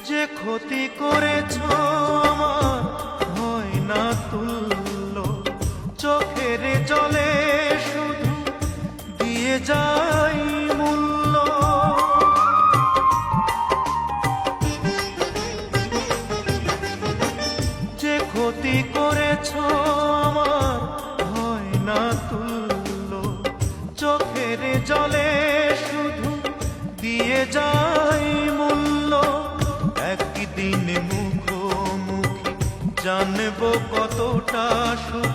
যে ক্ষতি করেছ আমার হয় না তুল্য, চোখের জলে শুধু দিয়ে যাই মূল্য। যে ক্ষতি করেছ আমার হয় না তুল্য, চোখের জলে শুধু দিয়ে যাই মূল্য। একদিন মুখোমুখি জানবো কতটা সুখ